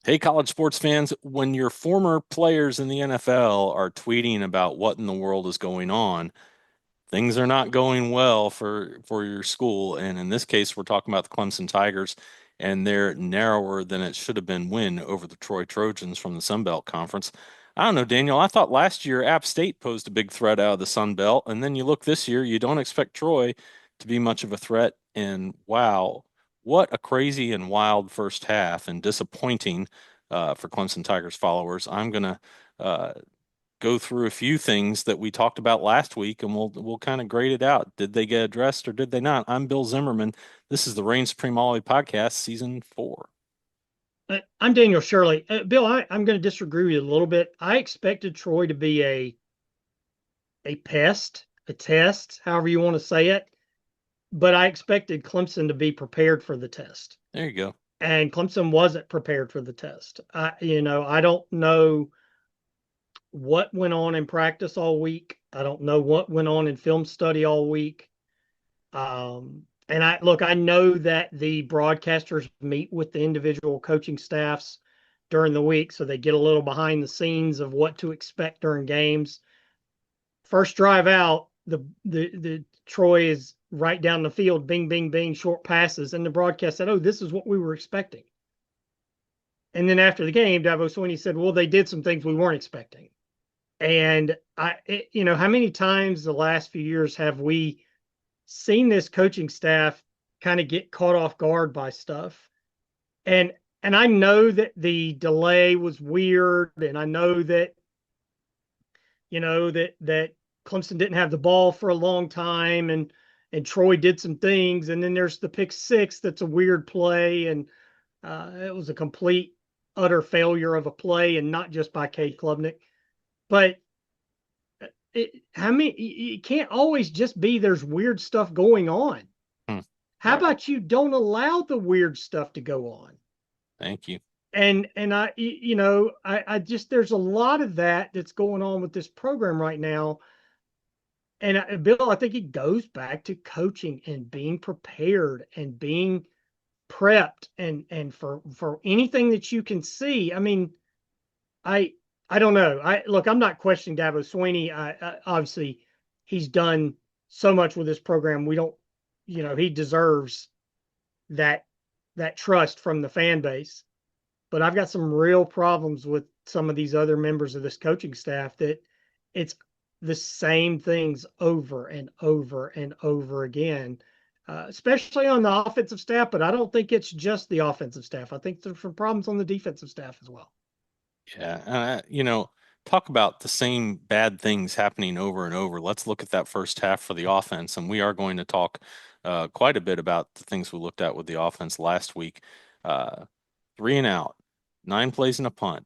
Hey, college sports fans, when your former players in the NFL are tweeting about what in the world is going on, things are not going well for your school. And in this case, we're talking about the Clemson Tigers and their narrower than it should have been win over the Troy Trojans from the Sun Belt Conference. I don't know, Daniel. I thought last year App State posed a big threat out of the Sun Belt, and then you look this year, you don't expect Troy to be much of a threat. And wow, what a crazy and wild first half and disappointing for Clemson Tigers followers. I'm gonna uh, go through a few things that we talked about last week, and we'll kind of grade it out. Did they get addressed or did they not? I'm Bill Zimmerman. This is the Reign Supreme Ollie podcast, season 4. I'm Daniel Shirley. Bill, I'm going to disagree with you a little bit. I expected Troy to be a pest, a test, however you want to say it, but I expected Clemson to be prepared for the test, There you go. and Clemson wasn't prepared for the test. I don't know what went on in practice all week. I don't know what went on in film study all week. And I know that the broadcasters meet with the individual coaching staffs during the week, so they get a little behind the scenes of what to expect during games. First drive out, the Troy is right down the field, bing, bing, bing, short passes, and the broadcast said, "Oh, this is what we were expecting." And then after the game, Dabo Swinney said, "Well, they did some things we weren't expecting." And how many times the last few years have we seen this coaching staff kind of get caught off guard by stuff? And I know that the delay was weird, and I know that that Clemson didn't have the ball for a long time, and Troy did some things, and then there's the pick six that's a weird play, and it was a complete utter failure of a play, and not just by Cade Klubnik, but it can't always just be there's weird stuff going on. Hmm. How Right. about you don't allow the weird stuff to go on? Thank you. And I just there's a lot of that's going on with this program right now. And Bill, I think it goes back to coaching and being prepared and being prepped and for anything that you can see. I mean, I I don't know. I'm not questioning Dabo Swinney. Obviously he's done so much with this program. We don't, he deserves that that trust from the fan base. But I've got some real problems with some of these other members of this coaching staff that it's the same things over and over and over again, especially on the offensive staff. But I don't think it's just the offensive staff. I think there's some problems on the defensive staff as well. Yeah. Talk about the same bad things happening over and over. Let's look at that first half for the offense. And we are going to talk quite a bit about the things we looked at with the offense last week. Uh, 3 and out, 9 plays and a punt,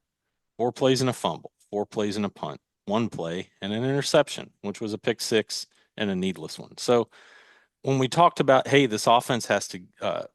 4 plays and a fumble, 4 plays and a punt, 1 play and an interception, which was a pick six and a needless one. So when we talked about, hey, this offense has to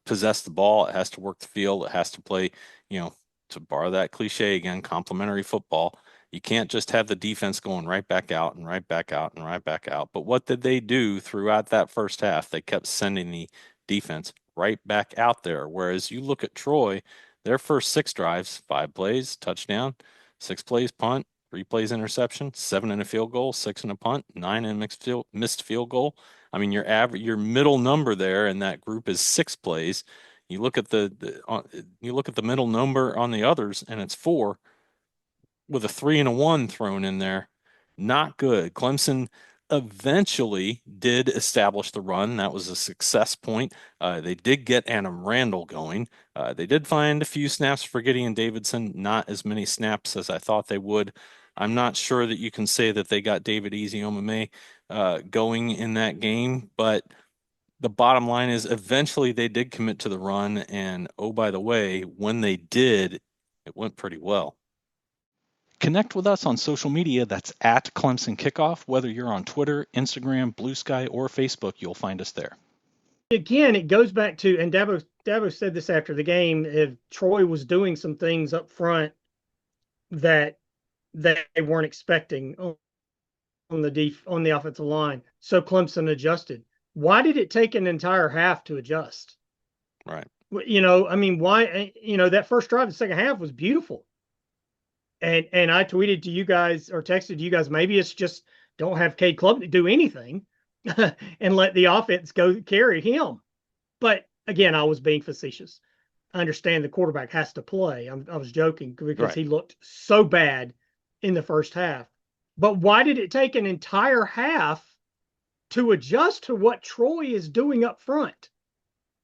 possess the ball, it has to work the field, it has to play, you know, to borrow that cliche again, complementary football. You can't just have the defense going right back out and right back out and right back out. But what did they do throughout that first half? They kept sending the defense right back out there. Whereas you look at Troy, their first 6 drives, 5 plays, touchdown, 6 plays, punt, 3 plays, interception, 7 and a field goal, 6 and a punt, 9 and missed field goal. I mean, your middle number there in that group is 6 plays. You look at you look at the middle number on the others, and it's 4 with a 3 and a 1 thrown in there. Not good. Clemson eventually did establish the run. That was a success point. They did get Adam Randall going. They did find a few snaps for Gideon Davidson, not as many snaps as I thought they would. I'm not sure that you can say that they got David Easy going in that game, but the bottom line is eventually they did commit to the run. And oh, by the way, when they did, it went pretty well. Connect with us on social media. That's at Clemson Kickoff. Whether you're on Twitter, Instagram, Blue Sky, or Facebook, you'll find us there. Again, it goes back to, and Dabo said this after the game, if Troy was doing some things up front that they weren't expecting on the offensive line. So Clemson adjusted. Why did it take an entire half to adjust? Right. I mean, why? That first drive, the second half was beautiful. And I tweeted to you guys or texted you guys, maybe it's just don't have Cade Klubnik do anything and let the offense go carry him. But again, I was being facetious. I understand the quarterback has to play. I was joking because Right. he looked so bad in the first half. But why did it take an entire half to adjust to what Troy is doing up front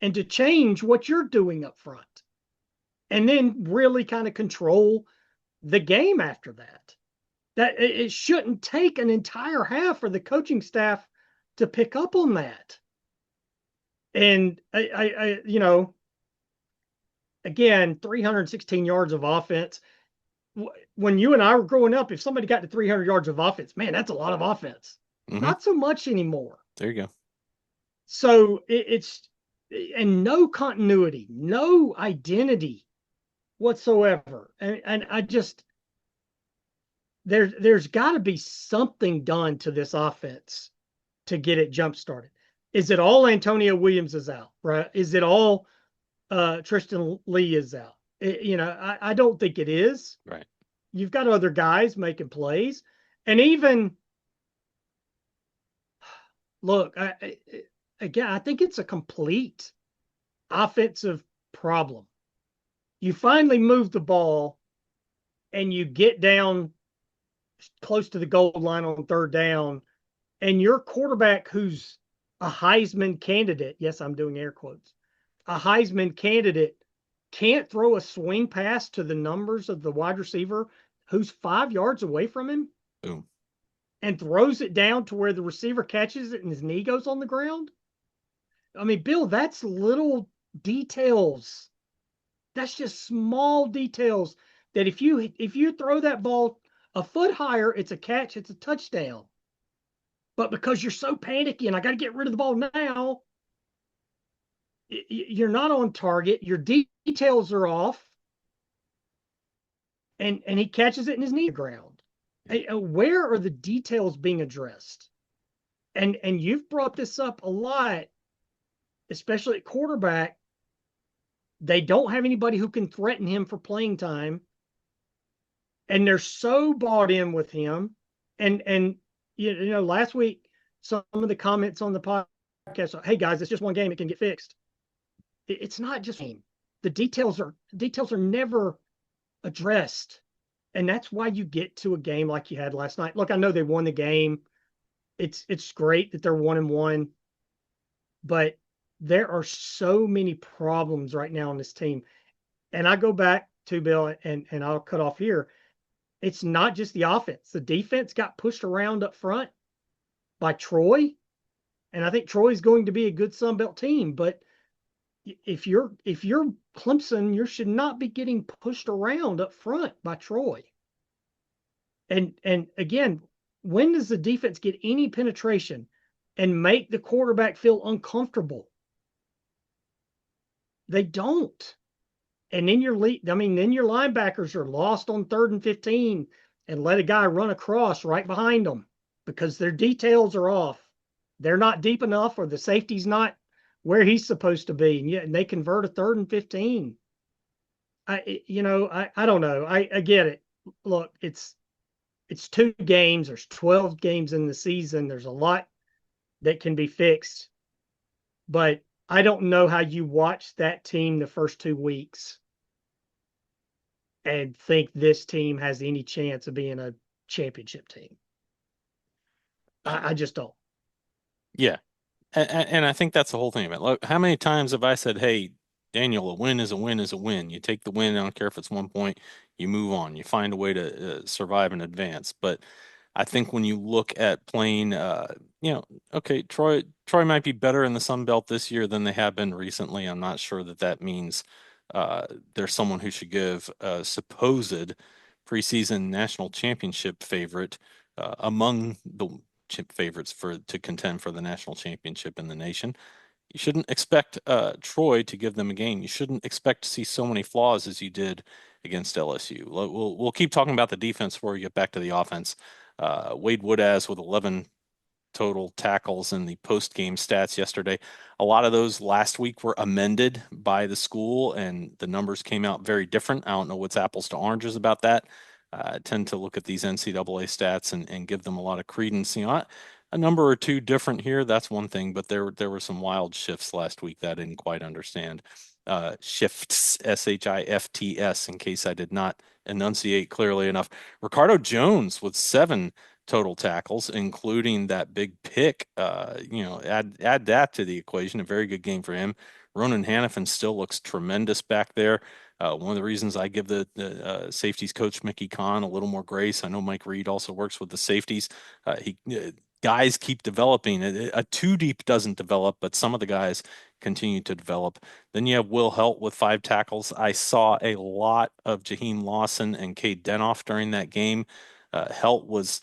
and to change what you're doing up front and then really kind of control the game after that? That it shouldn't take an entire half for the coaching staff to pick up on that. And again, 316 yards of offense. When you and I were growing up, if somebody got to 300 yards of offense, man, that's a lot of offense. Hmm. Not so much anymore. There you go. So it's and no continuity, no identity whatsoever. And I just there's got to be something done to this offense to get it jump started. Is it all Antonio Williams is out, right? Is it all Tristan Lee is out? I don't think it is. Right. You've got other guys making plays, and even look, again, I think it's a complete offensive problem. You finally move the ball, and you get down close to the goal line on third down, and your quarterback, who's a Heisman candidate, yes, I'm doing air quotes, a Heisman candidate, can't throw a swing pass to the numbers of the wide receiver who's 5 yards away from him Boom. and throws it down to where the receiver catches it and his knee goes on the ground. I mean, Bill, that's little details. That's just small details that if you throw that ball a foot higher, it's a catch, it's a touchdown. But because you're so panicky and I got to get rid of the ball now, you're not on target. Your details are off, and he catches it in his knee ground. Hey, where are the details being addressed? And you've brought this up a lot, especially at quarterback. They don't have anybody who can threaten him for playing time, and they're so bought in with him. And last week some of the comments on the podcast, hey guys, it's just one game, it can get fixed. It's not just game. The details are never addressed. And that's why you get to a game like you had last night. Look, I know they won the game. It's great that they're 1-1, but there are so many problems right now on this team. And I go back to Bill, and I'll cut off here. It's not just the offense. The defense got pushed around up front by Troy. And I think Troy's going to be a good Sun Belt team, but if you're Clemson, you should not be getting pushed around up front by Troy. And again, when does the defense get any penetration and make the quarterback feel uncomfortable? They don't. And then your linebackers are lost on 3rd and 15 and let a guy run across right behind them because their details are off. They're not deep enough, or the safety's not where he's supposed to be, and they convert a 3rd and 15. I don't know. I get it. Look, it's 2 games. There's 12 games in the season. There's a lot that can be fixed, but I don't know how you watch that team the first 2 weeks and think this team has any chance of being a championship team. I just don't. Yeah. And I think that's the whole thing about it. Look, how many times have I said, hey, Daniel, a win is a win is a win. You take the win, I don't care if it's 1 point, you move on. You find a way to survive and advance. But I think when you look at playing, okay, Troy might be better in the Sun Belt this year than they have been recently. I'm not sure that means there's someone who should give a supposed preseason national championship favorite among the favorites to contend for the national championship in the nation. You shouldn't expect Troy to give them a game. You shouldn't expect to see so many flaws as you did against LSU. We'll keep talking about the defense before we get back to the offense. Wade Woodaz with 11 total tackles in the post-game stats yesterday. A lot of those last week were amended by the school, and the numbers came out very different. I don't know what's apples to oranges about that. I tend to look at these NCAA stats and give them a lot of credence. A number or two different here, that's one thing, but there were some wild shifts last week that I didn't quite understand. Shifts, Shifts, in case I did not enunciate clearly enough. Ricardo Jones with 7 total tackles, including that big pick. Add that to the equation. A very good game for him. Ronan Hannafin still looks tremendous back there. One of the reasons I give the safeties coach Mickey Kahn a little more grace. I know Mike Reed also works with the safeties. He Guys keep developing. A two deep doesn't develop, but some of the guys continue to develop. Then you have Will Helt with 5 tackles. I saw a lot of Jaheim Lawson and Cade Denoff during that game. Helt was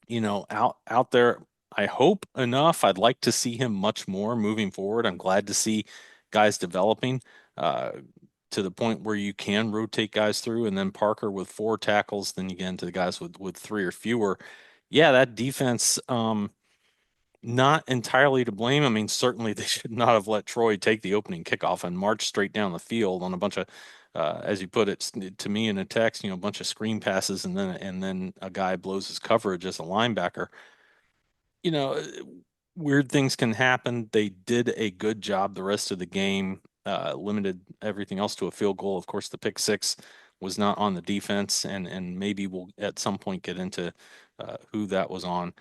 out there. I hope enough. I'd like to see him much more moving forward. I'm glad to see guys developing uh, to the point where you can rotate guys through, and then Parker with 4 tackles. Then you get into the guys with 3 or fewer. Yeah, that defense. Not entirely to blame. I mean, certainly they should not have let Troy take the opening kickoff and march straight down the field on a bunch of, as you put it to me in a text, a bunch of screen passes, and then a guy blows his coverage as a linebacker. You know, weird things can happen. They did a good job the rest of the game, limited everything else to a field goal. Of course, the pick six was not on the defense, and maybe we'll at some point get into who that was on.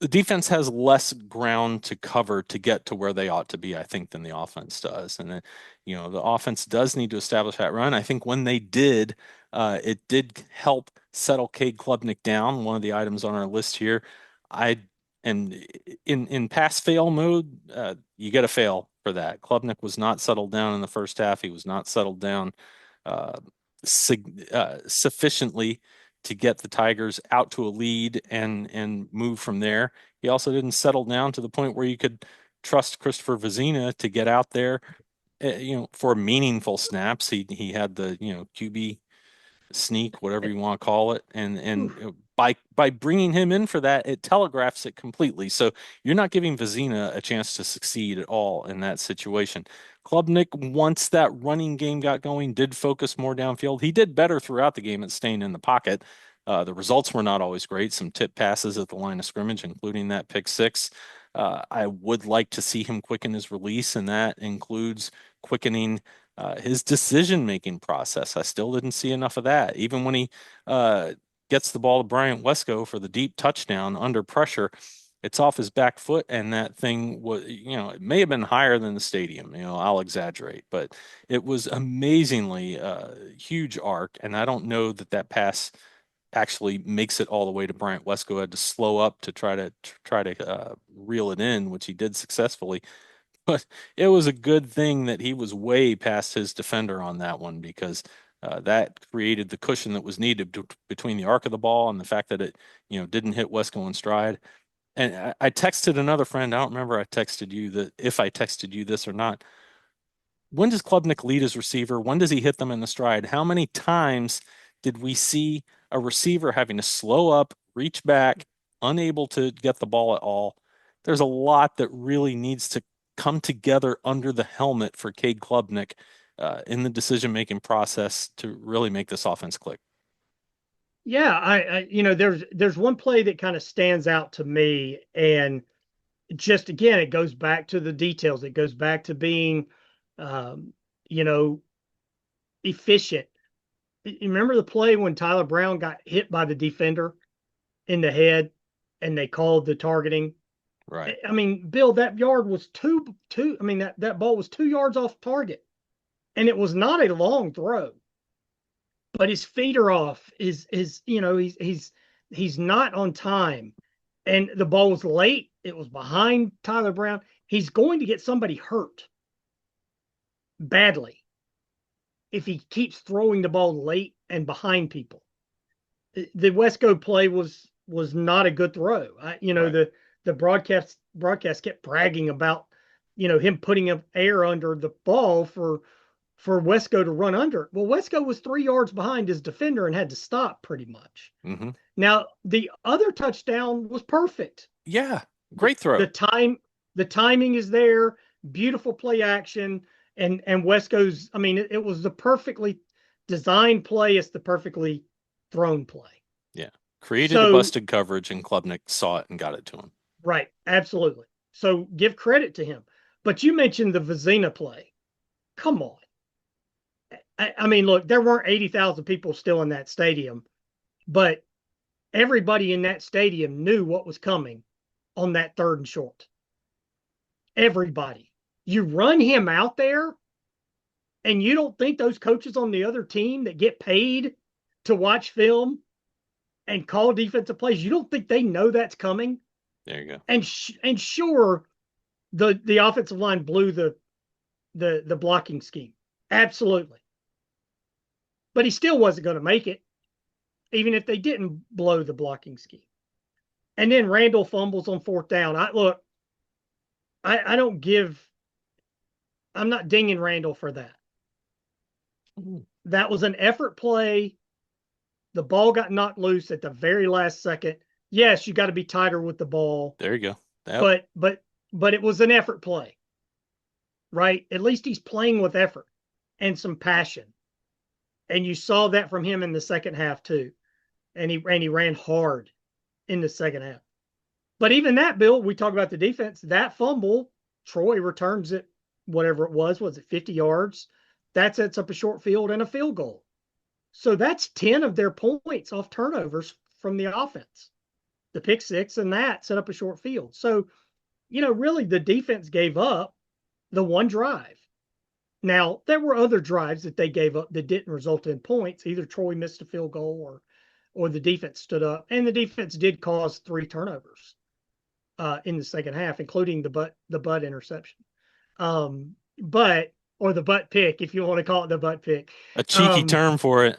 The defense has less ground to cover to get to where they ought to be, I think, than the offense does. And then, the offense does need to establish that run. I think when they did, it did help settle Cade Klubnik down, one of the items on our list here. I and in pass fail mode, you get a fail for that. Klubnik was not settled down in the first half. He was not settled down uh, sufficiently to get the Tigers out to a lead and move from there. He also didn't settle down to the point where you could trust Christopher Vizina to get out there, for meaningful snaps. He had the QB sneak, whatever you want to call it, and by bringing him in for that, it telegraphs it completely. So you're not giving Vizina a chance to succeed at all in that situation. Klubnik, once that running game got going, did focus more downfield. He did better throughout the game at staying in the pocket. The results were not always great. Some tip passes at the line of scrimmage, including that pick six. I would like to see him quicken his release, and that includes quickening his decision-making process. I still didn't see enough of that. Even when he gets the ball to Bryant Wesco for the deep touchdown under pressure, it's off his back foot, and that thing was, it may have been higher than the stadium. I'll exaggerate, but it was amazingly huge arc, and I don't know that pass actually makes it all the way to Bryant Wesco. Had to slow up to try to reel it in, which he did successfully. But it was a good thing that he was way past his defender on that one, because that created the cushion that was needed between the arc of the ball and the fact that it, didn't hit Wesco in stride. And I texted another friend. I don't remember I texted you that if I texted you this or not. When does Klubnik lead his receiver? When does he hit them in the stride? How many times did we see a receiver having to slow up, reach back, unable to get the ball at all? There's a lot that really needs to come together under the helmet for Cade Klubnik in the decision-making process to really make this offense click. Yeah, there's one play that kind of stands out to me, and just again, it goes back to the details. It goes back to being, um, you know, efficient. You remember the play when Tyler Brown got hit by the defender in the head, and they called the targeting? Right. I mean, Bill, that yard was two. I mean, that ball was 2 yards off target, and it was not a long throw, but his feet are off. He's not on time, and the ball was late. It was behind Tyler Brown. He's going to get somebody hurt badly if he keeps throwing the ball late and behind people. The Wesco play was not a good throw. Right. The broadcast kept bragging about him putting up air under the ball for Wesco to run under it. Well, Wesco was 3 yards behind his defender and had to stop pretty much. Mm-hmm. Now, the other touchdown was perfect. Yeah, The, great throw. the time, the timing is there, beautiful play action, and Wesco's, I mean, it was the perfectly designed play, it's the perfectly thrown play. Yeah, created a So, busted coverage, and Klubnik saw it and got it to him. right, absolutely. So give credit to him. But you mentioned the Vizina play. Come on. I mean, look, there weren't 80,000 people still in that stadium, but everybody in that stadium knew what was coming on that 3rd and short. Everybody. You run him out there, and you don't think those coaches on the other team that get paid to watch film and call defensive plays, you don't think they know that's coming? There you go. And sure, the offensive line blew the blocking scheme. Absolutely. But he still wasn't going to make it, even if they didn't blow the blocking scheme. And then Randall fumbles on 4th down. I don't give, I'm not dinging Randall for that. That was an effort play. The ball got knocked loose at the very last second. Yes, you got to be tighter with the ball, There you go. Yep. but it was an effort play, right? At least he's playing with effort and some passion. And you saw that from him in the second half too. And he ran hard in the second half. But even that, Bill, we talk about the defense, that fumble, Troy returns it, whatever it was it 50 yards? That sets up a short field and a field goal. So that's 10 of their points off turnovers from the offense. The pick six and that set up a short field. So, really the defense gave up the one drive. Now, there were other drives that they gave up that didn't result in points. Either Troy missed a field goal or the defense stood up. And the defense did cause 3 turnovers in the second half, including the butt interception. But or the butt pick, if you want to call it the butt pick. A cheeky term for it.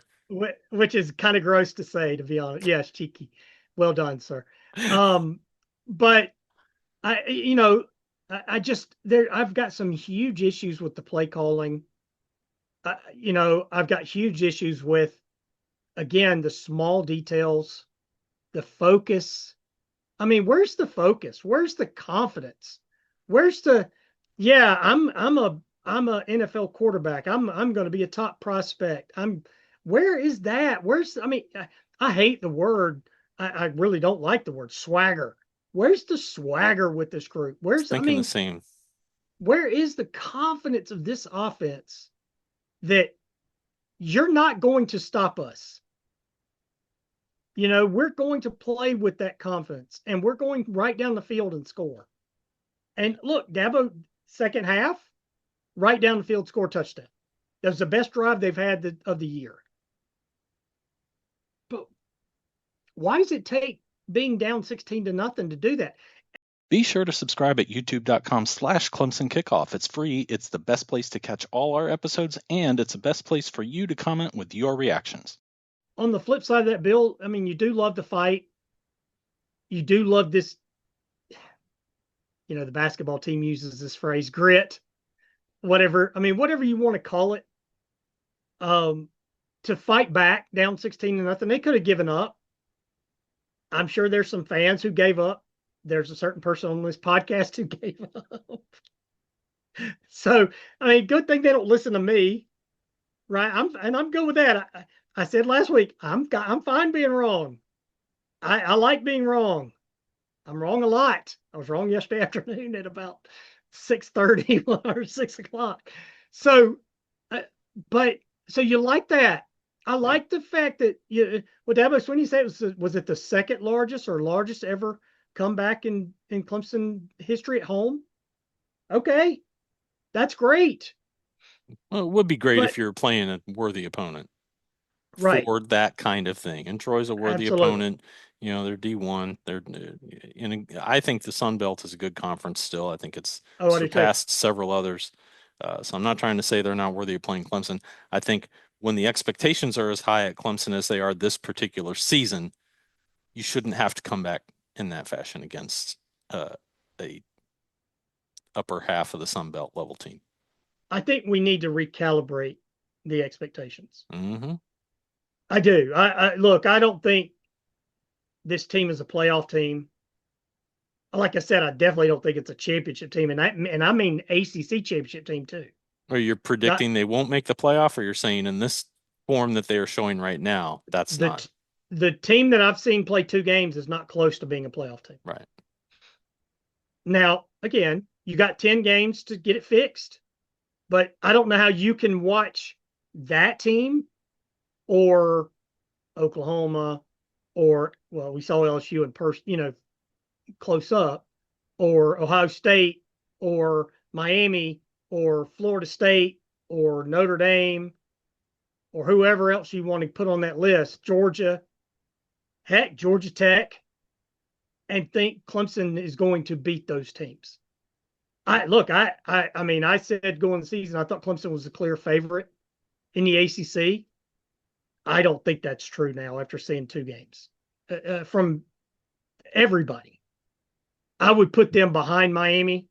Which is kind of gross to say, to be honest. Yes, cheeky. Well done, sir. But I just I've got some huge issues with the play calling. I've got huge issues with, again, the small details, the focus. I mean, where's the focus? Where's the confidence? Where's the, yeah, I'm a NFL quarterback. I'm going to be a top prospect. Where is that? I hate the word. I really don't like the word swagger. Where's the swagger with this group? Thinking the same. Where is the confidence of this offense that you're not going to stop us? We're going to play with that confidence, and we're going right down the field and score. And look, Dabo, second half, right down the field, score touchdown. That was the best drive they've had of the year. But why does it take being down 16-0 to do that? Be sure to subscribe at youtube.com/Clemson Kickoff. It's free. It's the best place to catch all our episodes, and it's the best place for you to comment with your reactions. On the flip side of that, Bill, I mean, you do love to fight. You do love this. The basketball team uses this phrase, grit, whatever. I mean, whatever you want to call it. To fight back down 16-0, they could have given up. I'm sure there's some fans who gave up. There's a certain person on this podcast who gave up. So, I mean, good thing they don't listen to me, right? I'm good with that. I said last week, I'm fine being wrong. I like being wrong. I'm wrong a lot. I was wrong yesterday afternoon at about 6:30 or 6:00. So, so you like that? I like the fact that what Dabo Swinney said was it the second largest or largest ever comeback in Clemson history at home? Okay, that's great. Well, it would be great if you're playing a worthy opponent for that kind of thing. And Troy's a worthy opponent. They're D1. I think the Sun Belt is a good conference still. I think it's surpassed several others. So I'm not trying to say they're not worthy of playing Clemson. I think when the expectations are as high at Clemson as they are this particular season, you shouldn't have to come back in that fashion against a upper half of the Sun Belt level team. I think we need to recalibrate the expectations. Mm-hmm. I do. Look, I don't think this team is a playoff team. Like I said, I definitely don't think it's a championship team, and I mean ACC championship team too. Or you're Not predicting they won't make the playoff, or you're saying in this form that they are showing right now, that's not the the team that I've seen play 2 games is not close to being a playoff team. right. Now, again, you got 10 games to get it fixed, but I don't know how you can watch that team or Oklahoma or, well, we saw LSU in person, close up, or Ohio State or Miami or Florida State or Notre Dame or whoever else you want to put on that list, Georgia, heck, Georgia Tech, and think Clemson is going to beat those teams. I said going the season, I thought Clemson was a clear favorite in the ACC. I don't think that's true now after seeing 2 games from everybody. I would put them behind Miami.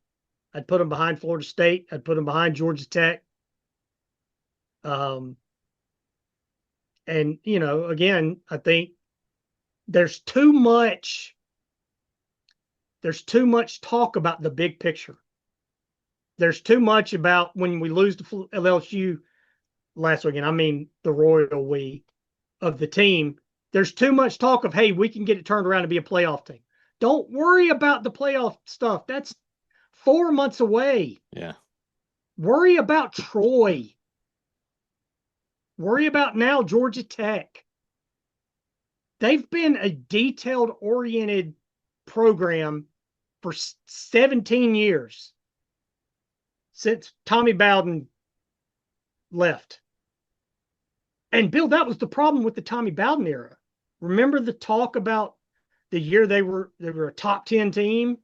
I'd put them behind Florida State. I'd put them behind Georgia Tech. Um, and again, I think there's too much. There's too much talk about the big picture. There's too much about when we lose to LSU last weekend. I mean, the royal we of the team. There's too much talk of, hey, we can get it turned around to be a playoff team. Don't worry about the playoff stuff. That's 4 months away. Yeah. Worry about Troy. Worry about now Georgia Tech. They've been a detailed oriented program for 17 years since Tommy Bowden left. And Bill, that was the problem with the Tommy Bowden era. Remember the talk about the year they were a top 10 team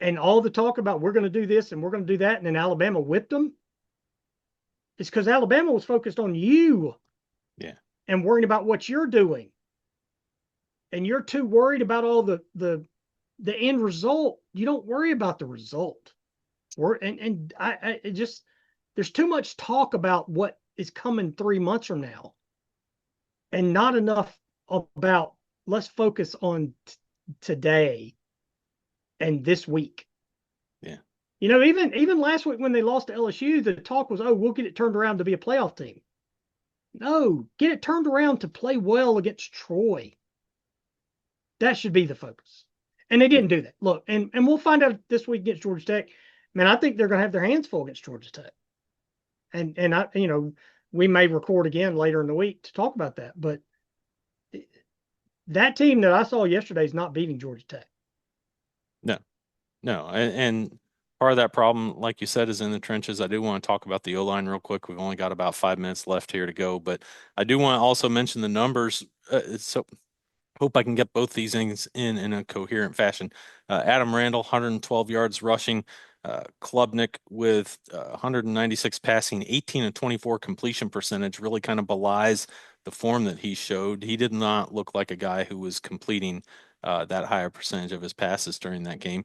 and all the talk about we're going to do this and we're going to do that, and then Alabama whipped them? It's because Alabama was focused on you Yeah. and worrying about what you're doing. And you're too worried about all the end result. You don't worry about the result. I just, there's too much talk about what is coming 3 months from now, and not enough about let's focus on today and this week. Yeah. Even last week when they lost to LSU, the talk was, oh, we'll get it turned around to be a playoff team. No, get it turned around to play well against Troy. That should be the focus. And they didn't do that. Look, and we'll find out this week against Georgia Tech. Man, I think they're going to have their hands full against Georgia Tech. And I, we may record again later in the week to talk about that. But that team that I saw yesterday is not beating Georgia Tech. No, no. And part of that problem, like you said, is in the trenches. I do want to talk about the O-line real quick. We've only got about 5 minutes left here to go, but I do want to also mention the numbers. So hope I can get both these things in a coherent fashion. Adam Randall, 112 yards rushing. Klubnik with 196 passing, 18 and 24 completion percentage really kind of belies the form that he showed. He did not look like a guy who was completing that higher percentage of his passes during that game.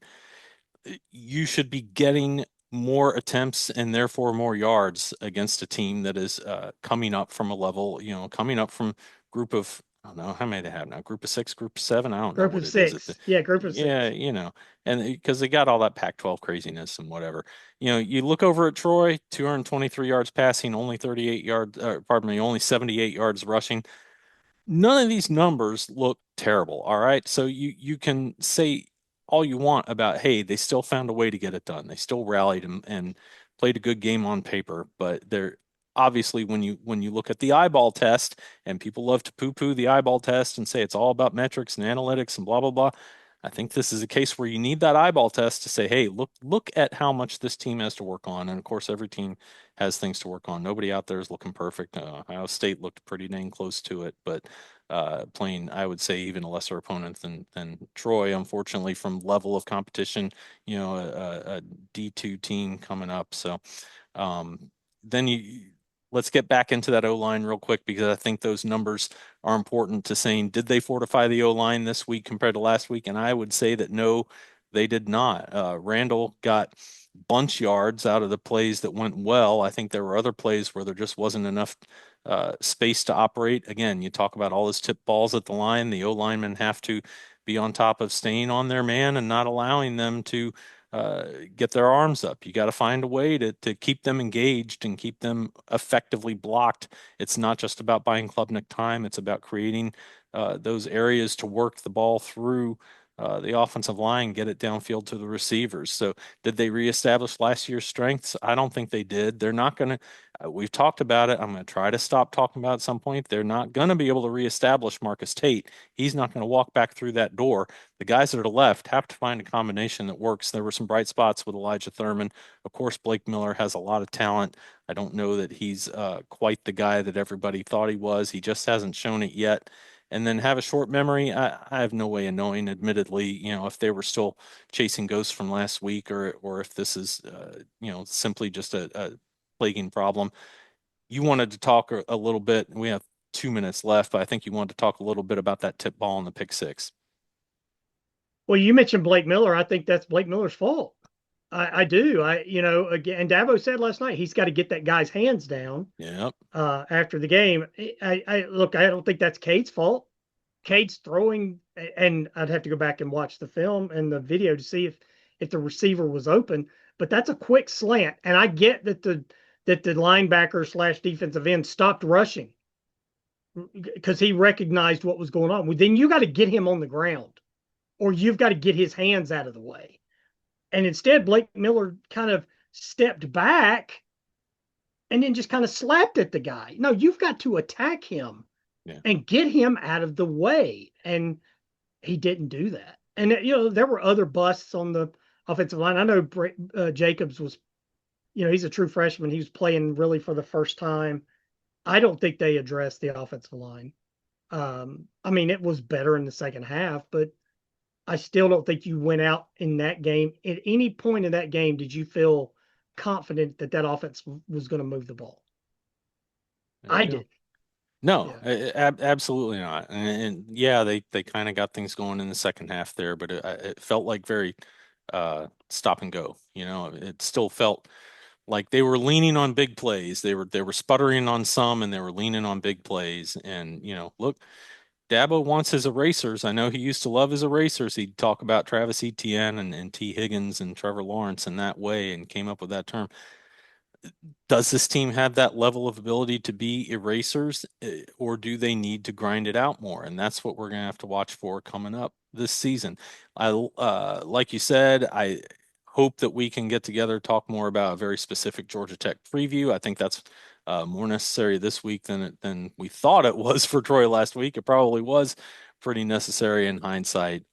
You should be getting more attempts and therefore more yards against a team that is coming up from a level, coming up from group of, I don't know how many they have now, group of 6, group of 7. I don't know Group what of it is. six. Yeah, group of Yeah, six. and because they got all that Pac-12 craziness and whatever. You look over at Troy, 223 yards passing, only 38 yards, pardon me, only 78 yards rushing. None of these numbers look terrible. All right. So you can say all you want about, hey, they still found a way to get it done. They still rallied and played a good game on paper, but they're obviously when you look at the eyeball test, and people love to poo-poo the eyeball test and say it's all about metrics and analytics and blah blah blah. I think this is a case where you need that eyeball test to say, hey, look at how much this team has to work on. And of course, every team has things to work on. Nobody out there is looking perfect. Ohio State looked pretty dang close to it, but playing, I would say, even a lesser opponent than Troy, unfortunately, from level of competition, a D2 team coming up. So then let's get back into that O-line real quick, because I think those numbers are important to saying, did they fortify the O-line this week compared to last week? And I would say that no, they did not. Randall got bunch yards out of the plays that went well. I think there were other plays where there just wasn't enough space to operate. Again, you talk about all those tip balls at the line. The O linemen have to be on top of staying on their man and not allowing them to get their arms up. You got to find a way to keep them engaged and keep them effectively blocked. It's not just about buying Klubnik time. It's about creating those areas to work the ball through the offensive line, get it downfield to the receivers. So, did they reestablish last year's strengths? I don't think they did. They're not going to. We've talked about it. I'm going to try to stop talking about it at some point. They're not going to be able to reestablish Marcus Tate. He's not going to walk back through that door. The guys that are left have to find a combination that works. There were some bright spots with Elijah Thurman. Of course, Blake Miller has a lot of talent. I don't know that he's quite the guy that everybody thought he was. He just hasn't shown it yet. And then have a short memory. I have no way of knowing, admittedly, if they were still chasing ghosts from last week, or if this is, simply just a plaguing problem. You wanted to talk a little bit. We have 2 minutes left, but I think you wanted to talk a little bit about that tip ball and the pick six. Well, you mentioned Blake Miller. I think that's Blake Miller's fault. I do. Again, and Dabo said last night he's got to get that guy's hands down Yep. after the game. Look, I don't think that's Cade's fault. Cade's throwing, and I'd have to go back and watch the film and the video to see if the receiver was open. But that's a quick slant, and I get that the linebacker slash defensive end stopped rushing because he recognized what was going on. Well, then you got to get him on the ground, or you've got to get his hands out of the way. And instead, Blake Miller kind of stepped back and then just kind of slapped at the guy. No, you've got to attack him and get him out of the way. And he didn't do that. And, there were other busts on the offensive line. I know Jacobs was, he's a true freshman. He was playing really for the first time. I don't think they addressed the offensive line. It was better in the second half, but I still don't think you went out in that game. At any point in that game, did you feel confident that offense was going to move the ball? I did. No, Yeah. absolutely not. And yeah, they kind of got things going in the second half there, but it felt like very stop and go. It still felt like they were leaning on big plays. They were sputtering on some, and they were leaning on big plays. And look, Dabo wants his erasers. I know he used to love his erasers. He'd talk about Travis Etienne and T. Higgins and Trevor Lawrence in that way, and came up with that term. Does this team have that level of ability to be erasers, or do they need to grind it out more? And that's what we're going to have to watch for coming up this season. Like you said, I hope that we can get together, talk more about a very specific Georgia Tech preview. I think that's more necessary this week than we thought it was for Troy last week. It probably was pretty necessary in hindsight.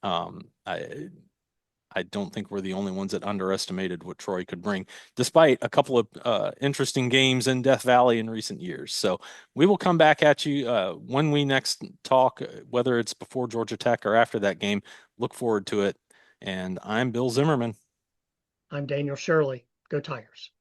I don't think we're the only ones that underestimated what Troy could bring, despite a couple of interesting games in Death Valley in recent years. So we will come back at you when we next talk, whether it's before Georgia Tech or after that game. Look forward to it. And I'm Bill Zimmerman. I'm Daniel Shirley. Go Tigers.